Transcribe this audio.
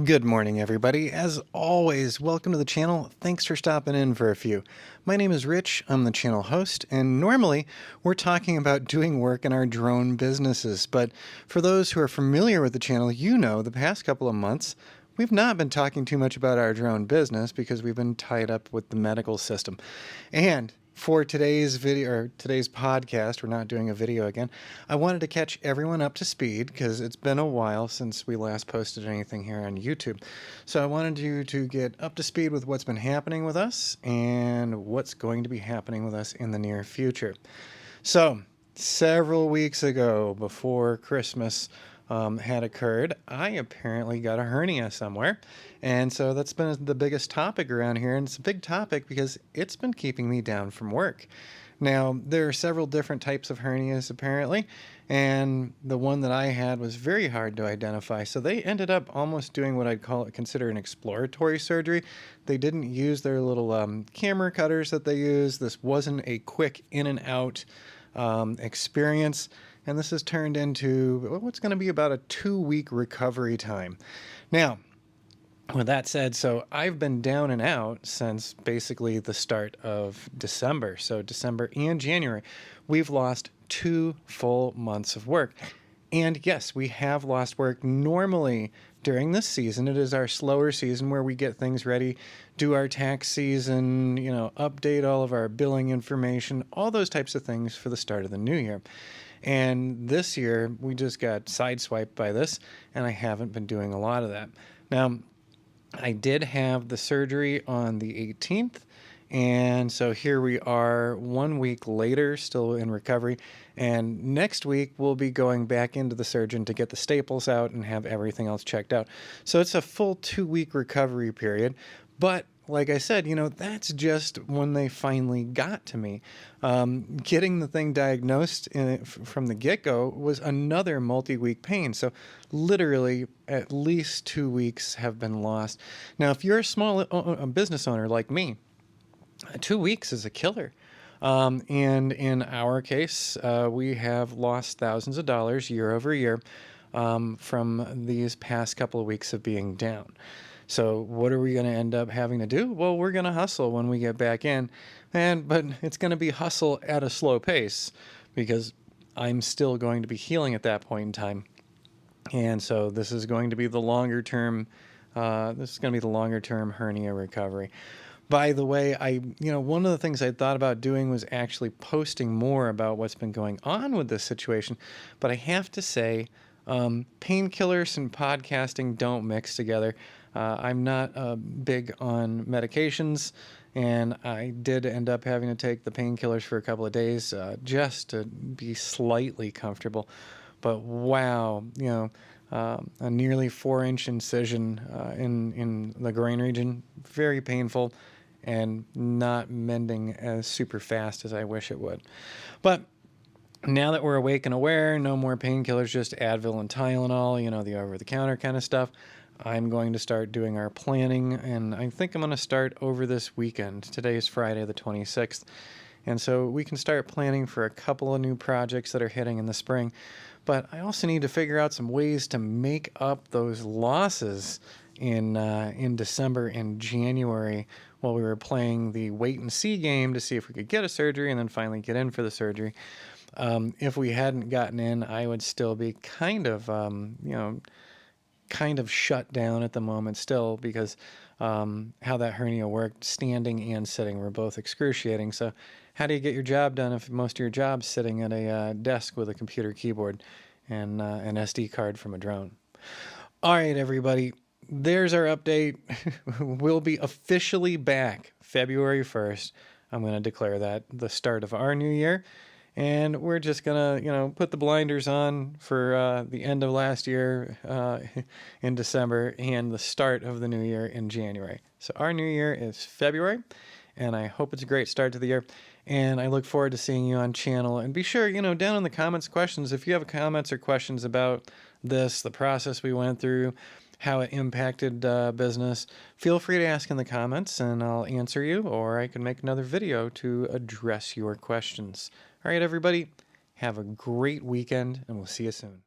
Good morning, everybody. As always, welcome to the channel. Thanks for stopping in for a few. My name is Rich. I'm the channel host, and normally we're talking about doing work in our drone businesses. But for those who are familiar with the channel, you know the past couple of months, we've not been talking too much about our drone business because we've been tied up with the medical system. And for today's video or today's podcast, we're not doing a video again. I wanted to catch everyone up to speed because it's been a while since we last posted anything here on YouTube. So I wanted you to get up to speed with what's been happening with us and what's going to be happening with us in the near future. So several weeks ago, before Christmas had occurred, I apparently got a hernia somewhere. And so that's been the biggest topic around here. And it's a big topic because it's been keeping me down from work. Now, there are several different types of hernias apparently, and the one that I had was very hard to identify. So they ended up almost doing what I'd consider an exploratory surgery. They didn't use their little camera cutters that they use. This wasn't a quick in and out experience. And this has turned into what's going to be about a 2-week recovery time. Now, with that said, so I've been down and out since basically the start of December. So December and January, we've lost 2 full months of work. And yes, we have lost work. Normally during this season, it is our slower season where we get things ready, do our tax season, update all of our billing information, all those types of things for the start of the new year. And this year, we just got sideswiped by this, and I haven't been doing a lot of that. Now, I did have the surgery on the 18th, and so here we are 1 week later, still in recovery. And next week, we'll be going back into the surgeon to get the staples out and have everything else checked out. So it's a full 2-week recovery period. But like I said, that's just when they finally got to me. Getting the thing diagnosed from the get-go was another multi-week pain. So literally at least 2 weeks have been lost. Now, if you're a business owner like me, 2 weeks is a killer. And in our case, we have lost thousands of dollars year over year from these past couple of weeks of being down. So what are we going to end up having to do? Well, we're going to hustle when we get back in, but it's going to be hustle at a slow pace because I'm still going to be healing at that point in time. And so this is going to be the longer term. This is going to be the longer term hernia recovery. By the way, one of the things I thought about doing was actually posting more about what's been going on with this situation. But I have to say, painkillers and podcasting don't mix together. I'm not big on medications, and I did end up having to take the painkillers for a couple of days just to be slightly comfortable. But wow, a nearly 4-inch incision in the groin region, very painful and not mending as super fast as I wish it would. But now that we're awake and aware, no more painkillers, just Advil and Tylenol, the over-the-counter kind of stuff. I'm going to start doing our planning, and I think I'm going to start over this weekend. Today is Friday the 26th, and so we can start planning for a couple of new projects that are hitting in the spring. But I also need to figure out some ways to make up those losses in December and January while we were playing the wait-and-see game to see if we could get a surgery and then finally get in for the surgery. If we hadn't gotten in, I would still be kind of shut down at the moment still because how that hernia worked, standing and sitting, were both excruciating. So how do you get your job done if most of your job's sitting at a desk with a computer keyboard and an SD card from a drone? All right, everybody, there's our update. We'll be officially back February 1st. I'm going to declare that the start of our new year. And we're just going to, put the blinders on for the end of last year in December and the start of the new year in January. So our new year is February, and I hope it's a great start to the year. And I look forward to seeing you on channel. And be sure, down in the comments questions, if you have comments or questions about this, the process we went through, how it impacted business, feel free to ask in the comments and I'll answer you, or I can make another video to address your questions. All right, everybody, have a great weekend, and we'll see you soon.